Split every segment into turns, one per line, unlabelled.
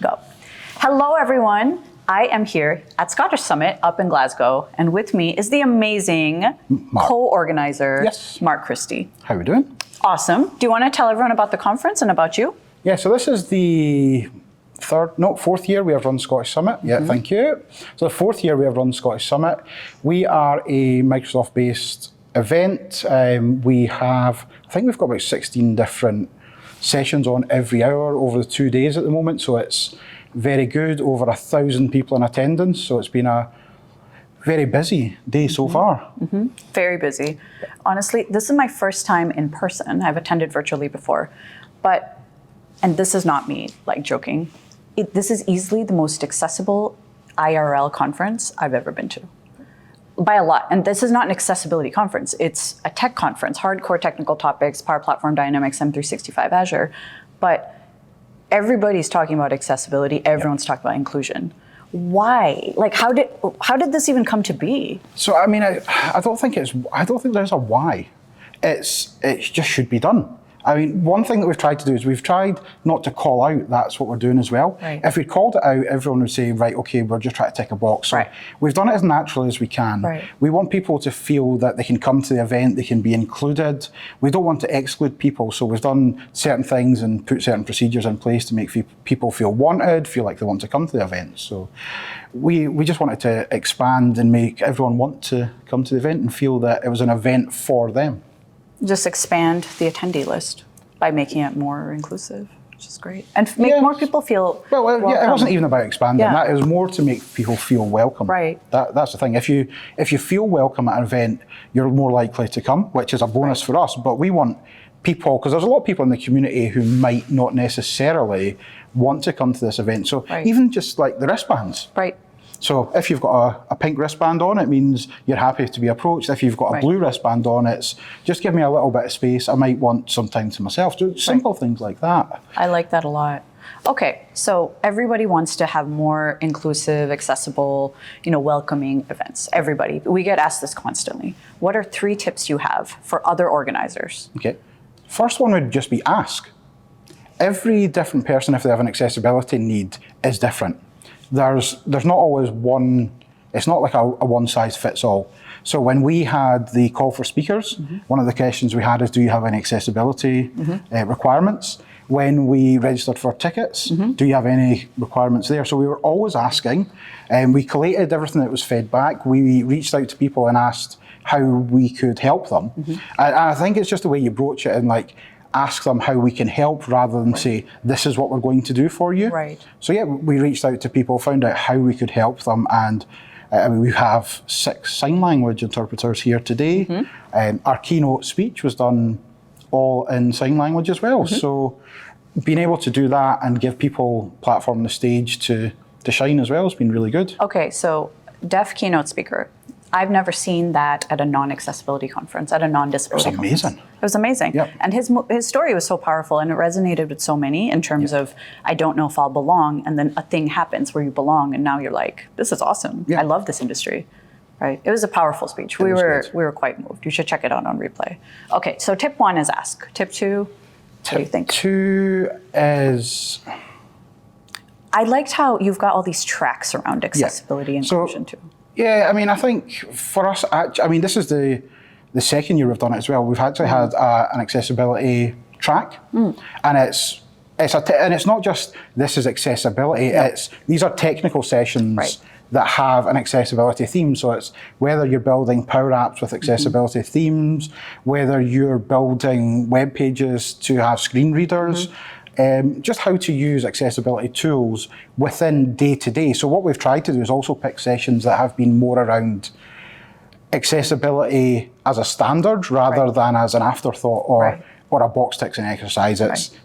Go. Hello, everyone. I am here at Scottish Summit up in Glasgow, and with me is the amazing co-organizer, Mark Christie.
How are we doing?
Awesome. Do you want to tell everyone about the conference and about you?
Yeah, so this is the fourth year we have run Scottish Summit. Yeah, thank you. So the fourth year we have run Scottish Summit. We are a Microsoft-based event. We have, I think we've got about 16 different sessions on every hour over the 2 days at the moment. So it's very good, over 1,000 people in attendance. So it's been a very busy day so far.
Very busy. Honestly, this is my first time in person. I've attended virtually before, and this is not me like joking. This is easily the most accessible IRL conference I've ever been to, by a lot. And this is not an accessibility conference. It's a tech conference, hardcore technical topics, Power Platform Dynamics, M365, Azure. But everybody's talking about accessibility. Everyone's talking about inclusion. Why? Like, how did this even come to be?
So I mean, I don't think there's a why. It just should be done. I mean, one thing that we've tried to do is we've tried not to call out that's what we're doing as well.
Right.
If we called it out, everyone would say, right, okay, we're just trying to tick a box. So we've done it as naturally as we can.
Right.
We want people to feel that they can come to the event, they can be included. We don't want to exclude people. So we've done certain things and put certain procedures in place to make people feel wanted, feel like they want to come to the event. So we just wanted to expand and make everyone want to come to the event and feel that it was an event for them.
Just expand the attendee list by making it more inclusive, which is great. And make more people feel welcome.
Yeah, it wasn't even about expanding that. It was more to make people feel welcome.
Right.
That's the thing. If you feel welcome at an event, you're more likely to come, which is a bonus for us. But we want people, because there's a lot of people in the community who might not necessarily want to come to this event. So even just like the wristbands.
Right.
So if you've got a pink wristband on, it means you're happy to be approached. If you've got a blue wristband on, it's just give me a little bit of space. I might want some time to myself. Just simple things like that.
I like that a lot. Okay, so everybody wants to have more inclusive, accessible, welcoming events. Everybody. We get asked this constantly. What are 3 tips you have for other organizers?
Okay. First one would just be ask. Every different person, if they have an accessibility need, is different. There's not always one, it's not like a one size fits all. So when we had the call for speakers, one of the questions we had is, do you have any accessibility requirements? When we registered for tickets, do you have any requirements there? So we were always asking, and we collated everything that was fed back. We reached out to people and asked how we could help them. And I think it's just the way you broach it and ask them how we can help rather than say, this is what we're going to do for you.
Right.
So yeah, we reached out to people, found out how we could help them, and we have 6 sign language interpreters here today. Our keynote speech was done all in sign language as well. So being able to do that and give people platform on the stage to shine as well has been really good.
Okay, so deaf keynote speaker. I've never seen that at a non-accessibility conference, at a non-disability conference.
It was amazing.
It was amazing.
Yep.
And his story was so powerful, and it resonated with so many in terms of, I don't know if I'll belong, and then a thing happens where you belong, and now you're like, this is awesome. I love this industry. Right? It was a powerful speech. We were quite moved. You should check it out on replay. Okay, so tip 1 is ask. Tip 2, what do you think?
Tip 2 is...
I liked how you've got all these tracks around accessibility and inclusion too.
Yeah, I mean, I think for us, this is the second year we've done it as well. We've actually had an accessibility track, and it's not just this is accessibility. These are technical sessions that have an accessibility theme. So it's whether you're building Power Apps with accessibility themes, whether you're building web pages to have screen readers. Just how to use accessibility tools within day-to-day. So what we've tried to do is also pick sessions that have been more around accessibility as a standard rather than as an afterthought or a box ticking exercise.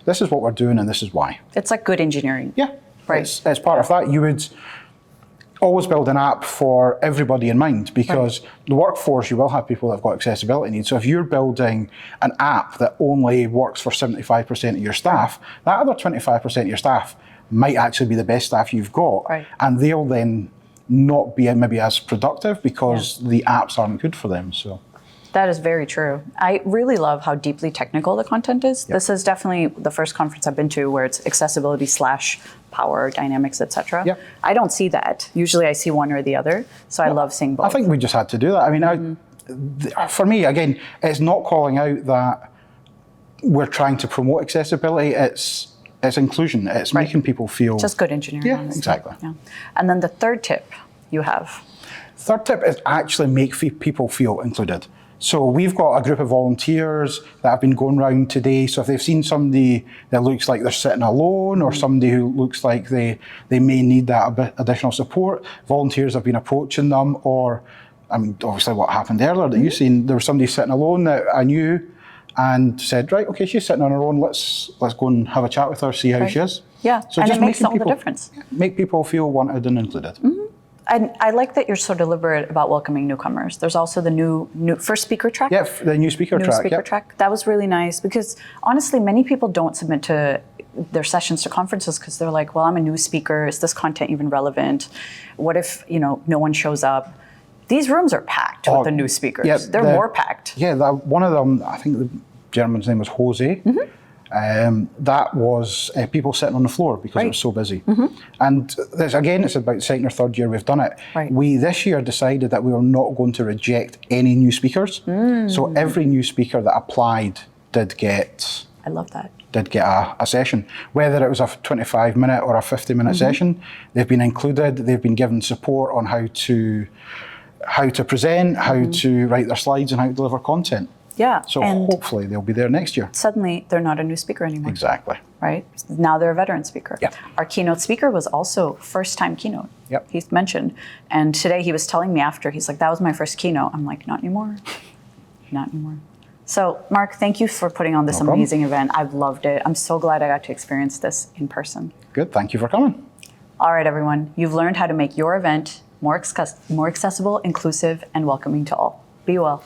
This is what we're doing and this is why.
It's like good engineering.
Yeah, it's part of that. You would always build an app for everybody in mind, because the workforce, you will have people that have got accessibility needs. So if you're building an app that only works for 75% of your staff, that other 25% of your staff might actually be the best staff you've got, and they'll then not be maybe as productive because the apps aren't good for them. So
That is very true. I really love how deeply technical the content is.
Yep.
This is definitely the first conference I've been to where it's accessibility / power dynamics, etc.
Yep.
I don't see that. Usually I see one or the other. So I love seeing both.
I think we just had to do that. I mean, for me, again, it's not calling out that we're trying to promote accessibility. It's inclusion. It's making people feel
just good engineering.
Yeah,
honestly.
exactly.
Yeah. And then the third tip you have.
Third tip is actually make people feel included. So we've got a group of volunteers that have been going around today. So if they've seen somebody that looks like they're sitting alone or somebody who looks like they may need that a bit additional support, volunteers have been approaching them. Or, I mean, obviously what happened earlier that you've seen, there was somebody sitting alone that I knew and said, right, okay, she's sitting on her own. Let's go and have a chat with her, see how she is.
Yeah,
So
and
just
it makes
making
all the
people,
difference.
make people feel wanted and included.
And I like that you're so deliberate about welcoming newcomers. There's also the new first speaker track.
Yeah, the new speaker track.
Speaker track. That was really nice because honestly, many people don't submit to their sessions to conferences because they're like, well, I'm a new speaker. Is this content even relevant? What if, no one shows up? These rooms are packed with the new speakers.
Yeah,
They're more packed.
Yeah, one of them, I think the gentleman's name was Jose. That was people sitting on the floor because it was so busy. And it's about second or third year we've done it.
Right.
We this year decided that we were not going to reject any new speakers. So every new speaker that applied did get
I love that.
a session. Whether it was a 25-minute or a 50-minute session, they've been included, they've been given support on how to present, how to write their slides and how to deliver content.
Yeah.
So
and
hopefully they'll be there next year.
suddenly they're not a new speaker anymore.
Exactly.
Right? Now they're a veteran speaker.
Yeah.
Our keynote speaker was also first-time keynote.
Yep.
He's mentioned. And today he was telling me after, he's like, that was my first keynote. I'm like, not anymore. Not anymore. So Mark, thank you for putting on this amazing event. I've loved it. I'm so glad I got to experience this in person.
Good, thank you for coming.
All right, everyone. You've learned how to make your event more accessible, inclusive, and welcoming to all. Be well.